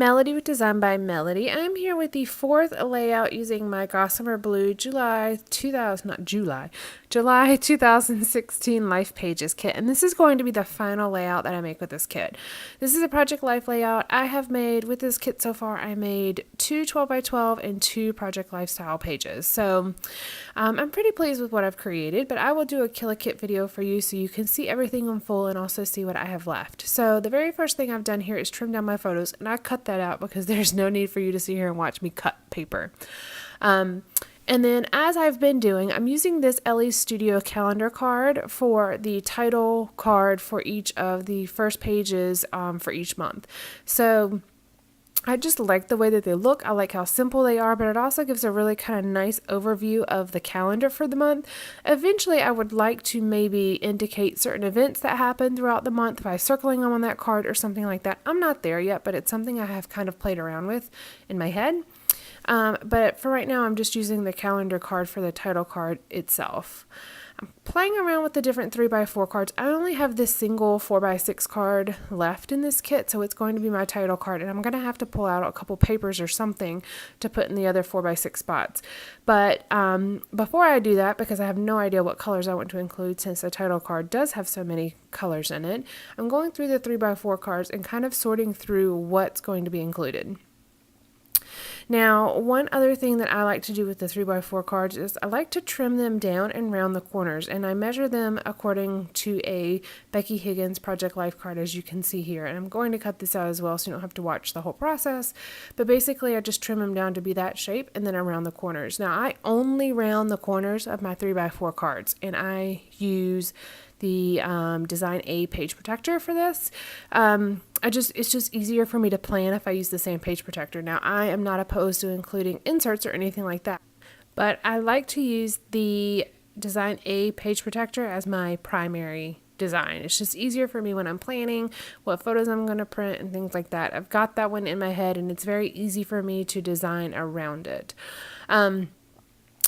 Melody with Design by Melody. I'm here with the fourth layout using my Gossamer Blue July 2016 Life Pages kit, and this is going to be the final layout that I make with this kit. This is a Project Life layout I have made with this kit so far. I made two 12 by 12 and two Project Lifestyle pages, so I'm pretty pleased with what I've created, but I will do a Killer Kit video for you so you can see everything in full and also see what I have left. So the very first thing I've done here is trim down my photos, and I cut that out because there's no need for you to sit here and watch me cut paper. And then as I've been doing, I'm using this LE Studio calendar card for the title card for each of the first pages for each month. So I just like the way that they look. I like how simple they are, but it also gives a really kind of nice overview of the calendar for the month. Eventually, I would like to maybe indicate certain events that happen throughout the month by circling them on that card or something like that. I'm not there yet, but it's something I have kind of played around with in my head. But for right now, I'm just using the calendar card for the title card itself. I'm playing around with the different 3x4 cards. I only have this single 4x6 card left in this kit, so it's going to be my title card, and I'm going to have to pull out a couple papers or something to put in the other 4x6 spots. But before I do that, because I have no idea what colors I want to include since the title card does have so many colors in it, I'm going through the 3x4 cards and kind of sorting through what's going to be included. Now, one other thing that I like to do with the 3x4 cards is I like to trim them down and round the corners, and I measure them according to a Becky Higgins Project Life card, as you can see here. And I'm going to cut this out as well so you don't have to watch the whole process, but basically I just trim them down to be that shape and then around the corners. Now, I only round the corners of my 3x4 cards, and I use the Design A page protector for this. It's just easier for me to plan if I use the same page protector. Now, I am not opposed to including inserts or anything like that, but I like to use the Design A page protector as my primary design. It's just easier for me when I'm planning what photos I'm going to print and things like that. I've got that one in my head, and it's very easy for me to design around it.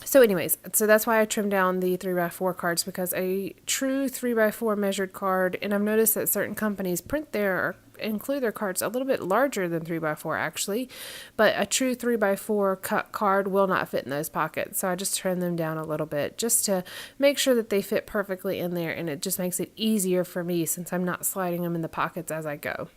So anyways, so that's why I trimmed down the 3x4 cards, because a true 3x4 measured card, and I've noticed that certain companies print their include their cards a little bit larger than 3x4 actually, but a true 3x4 cut card will not fit in those pockets. So I just trim them down a little bit just to make sure that they fit perfectly in there, and it just makes it easier for me since I'm not sliding them in the pockets as I go.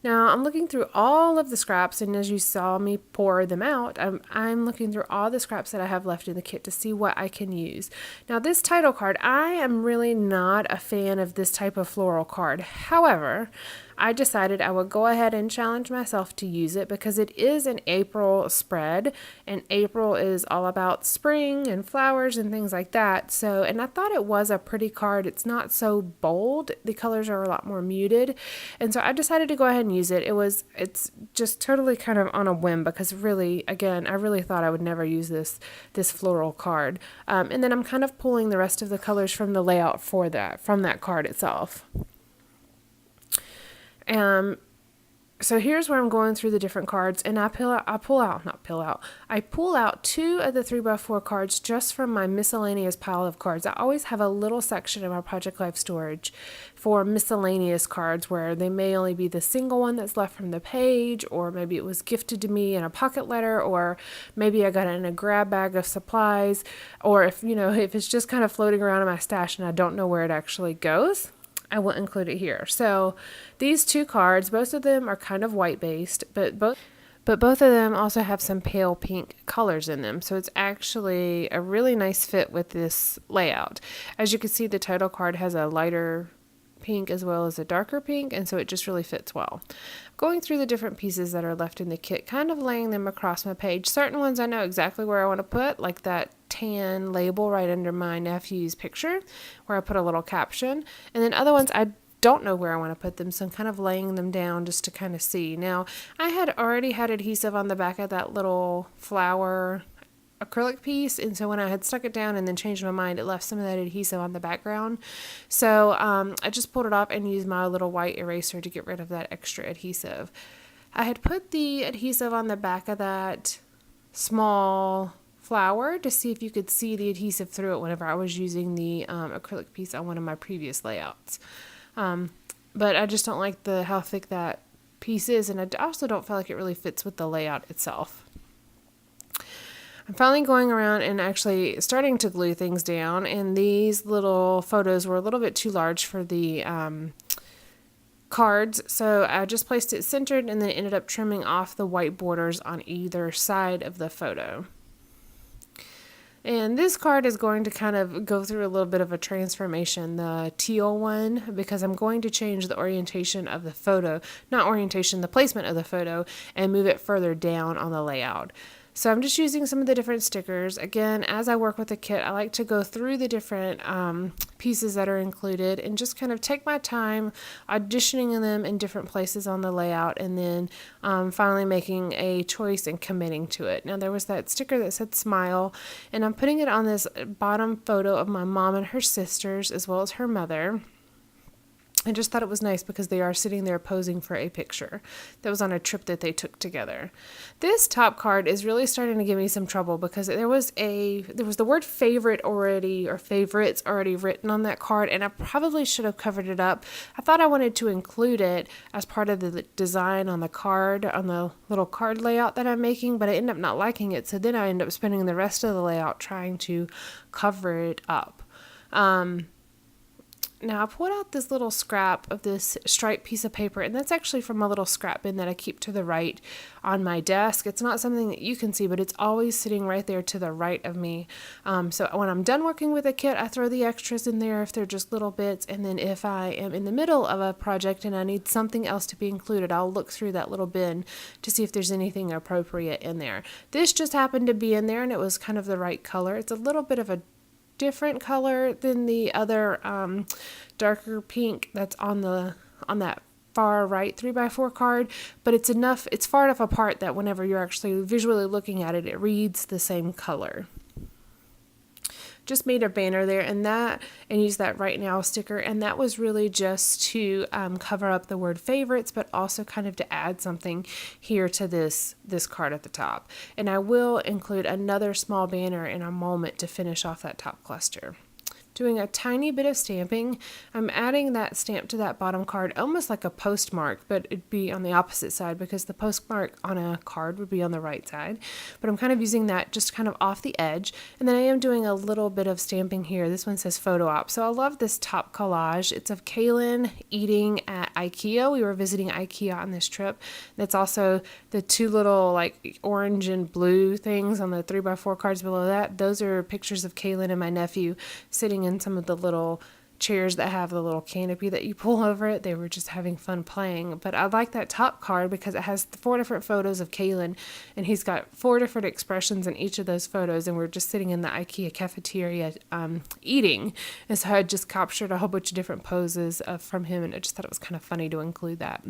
Now, I'm looking through all of the scraps, and as you saw me pour them out, I'm looking through all the scraps that I have left in the kit to see what I can use. Now, this title card, I am really not a fan of this type of floral card. However, I decided I would go ahead and challenge myself to use it because it is an April spread, and April is all about spring and flowers and things like that. So, and I thought it was a pretty card. It's not so bold. The colors are a lot more muted. And so I decided to go ahead and use it. It's just totally kind of on a whim because really, again, I really thought I would never use this floral card. And then I'm kind of pulling the rest of the colors from the layout from that card itself. So here's where I'm going through the different cards, and I pull out two of the 3x4 cards just from my miscellaneous pile of cards. I always have a little section in my Project Life storage for miscellaneous cards where they may only be the single one that's left from the page, or maybe it was gifted to me in a pocket letter, or maybe I got it in a grab bag of supplies, or if it's just kind of floating around in my stash and I don't know where it actually goes, I will include it here. So these two cards, both of them are kind of white based, but both of them also have some pale pink colors in them. So it's actually a really nice fit with this layout. As you can see, the title card has a lighter pink as well as a darker pink, and so it just really fits well. Going through the different pieces that are left in the kit, kind of laying them across my page. Certain ones I know exactly where I want to put, like that tan label right under my nephew's picture where I put a little caption, and then other ones I don't know where I want to put them, so I'm kind of laying them down just to kind of see. Now, I had already had adhesive on the back of that little flower acrylic piece, and so when I had stuck it down and then changed my mind, it left some of that adhesive on the background. So I just pulled it off and used my little white eraser to get rid of that extra adhesive. I had put the adhesive on the back of that small flower to see if you could see the adhesive through it whenever I was using the acrylic piece on one of my previous layouts. But I just don't like how thick that pieces, and I also don't feel like it really fits with the layout itself. I'm finally going around and actually starting to glue things down, and these little photos were a little bit too large for the cards, so I just placed it centered and then ended up trimming off the white borders on either side of the photo. And this card is going to kind of go through a little bit of a transformation, the teal one, because I'm going to change the orientation of the photo, not orientation, the placement of the photo, and move it further down on the layout. So I'm just using some of the different stickers. Again, as I work with the kit, I like to go through the different pieces that are included and just kind of take my time auditioning them in different places on the layout, and then finally making a choice and committing to it. Now, there was that sticker that said smile, and I'm putting it on this bottom photo of my mom and her sisters as well as her mother. I just thought it was nice because they are sitting there posing for a picture that was on a trip that they took together. This top card is really starting to give me some trouble because there was the word favorite already, or favorites already written on that card, and I probably should have covered it up. I thought I wanted to include it as part of the design on the card, on the little card layout that I'm making, but I ended up not liking it, so then I ended up spending the rest of the layout trying to cover it up. Now I pulled out this little scrap of this striped piece of paper, and that's actually from a little scrap bin that I keep to the right on my desk. It's not something that you can see, but it's always sitting right there to the right of me. So when I'm done working with a kit, I throw the extras in there if they're just little bits, and then if I am in the middle of a project and I need something else to be included, I'll look through that little bin to see if there's anything appropriate in there. This just happened to be in there, and it was kind of the right color. It's a little bit of a different color than the other darker pink that's on that far right 3x4 card, but it's far enough apart that whenever you're actually visually looking at it, it reads the same color. Just made a banner there and used that right now sticker, and that was really just to cover up the word favorites, but also kind of to add something here to this card at the top. And I will include another small banner in a moment to finish off that top cluster. Doing a tiny bit of stamping. I'm adding that stamp to that bottom card almost like a postmark, but it'd be on the opposite side because the postmark on a card would be on the right side. But I'm kind of using that just kind of off the edge. And then I am doing a little bit of stamping here. This one says photo op. So I love this top collage. It's of Kaylin eating at IKEA. We were visiting IKEA on this trip. That's also the two little like orange and blue things on the 3x4 cards below that. Those are pictures of Kaylin and my nephew sitting in some of the little chairs that have the little canopy that you pull over it. They were just having fun playing. But I like that top card because it has 4 different photos of Kaylin, and he's got 4 different expressions in each of those photos, and we're just sitting in the IKEA cafeteria eating. And so I just captured a whole bunch of different poses from him, and I just thought it was kind of funny to include that.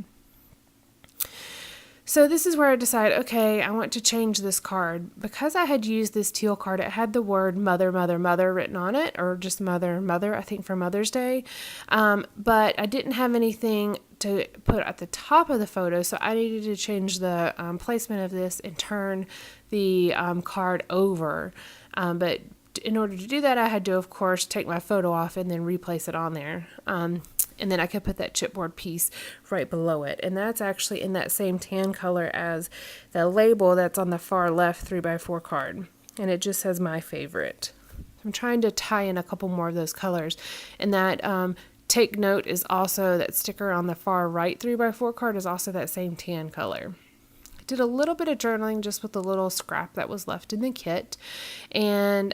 So this is where I decide, okay, I want to change this card. Because I had used this teal card, it had the word mother, mother, mother written on it, or just mother, mother, I think for Mother's Day. But I didn't have anything to put at the top of the photo, so I needed to change the placement of this and turn the card over. But in order to do that, I had to, of course, take my photo off and then replace it on there. And then I could put that chipboard piece right below it. And that's actually in that same tan color as the label that's on the far left 3x4 card. And it just says my favorite. I'm trying to tie in a couple more of those colors. And that take note is also, that sticker on the far right 3x4 card is also that same tan color. I did a little bit of journaling just with the little scrap that was left in the kit. And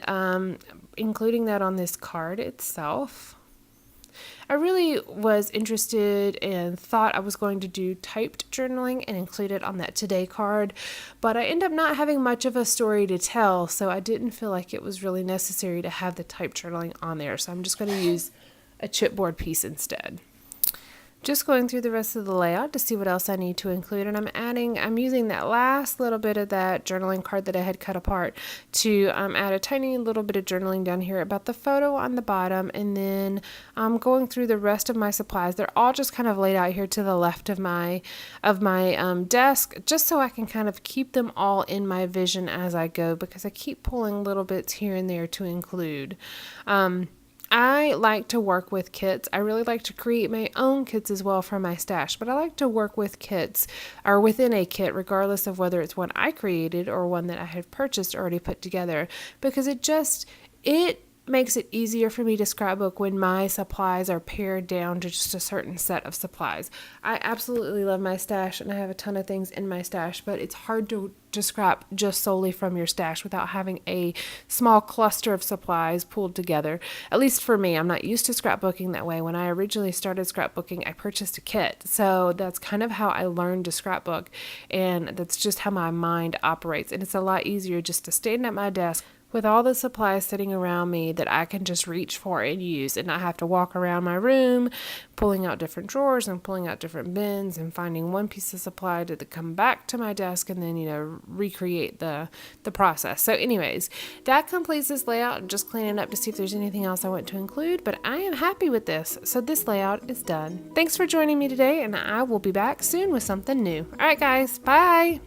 including that on this card itself. I really was interested and thought I was going to do typed journaling and include it on that today card, but I ended up not having much of a story to tell, so I didn't feel like it was really necessary to have the typed journaling on there, so I'm just going to use a chipboard piece instead. Just going through the rest of the layout to see what else I need to include, and I'm using that last little bit of that journaling card that I had cut apart to add a tiny little bit of journaling down here about the photo on the bottom, and then going through the rest of my supplies. They're all just kind of laid out here to the left of my desk, just so I can kind of keep them all in my vision as I go, because I keep pulling little bits here and there to include. I like to work with kits. I really like to create my own kits as well for my stash, but I like to work with kits or within a kit, regardless of whether it's one I created or one that I have purchased already put together, because it makes it easier for me to scrapbook when my supplies are pared down to just a certain set of supplies. I absolutely love my stash and I have a ton of things in my stash, but it's hard to scrap just solely from your stash without having a small cluster of supplies pulled together. At least for me, I'm not used to scrapbooking that way. When I originally started scrapbooking, I purchased a kit. So that's kind of how I learned to scrapbook, and that's just how my mind operates. And it's a lot easier just to stand at my desk with all the supplies sitting around me that I can just reach for and use and not have to walk around my room pulling out different drawers and pulling out different bins and finding one piece of supply to come back to my desk and then, recreate the process. So anyways, that completes this layout. I'm just cleaning up to see if there's anything else I want to include, but I am happy with this. So this layout is done. Thanks for joining me today, and I will be back soon with something new. All right, guys, bye.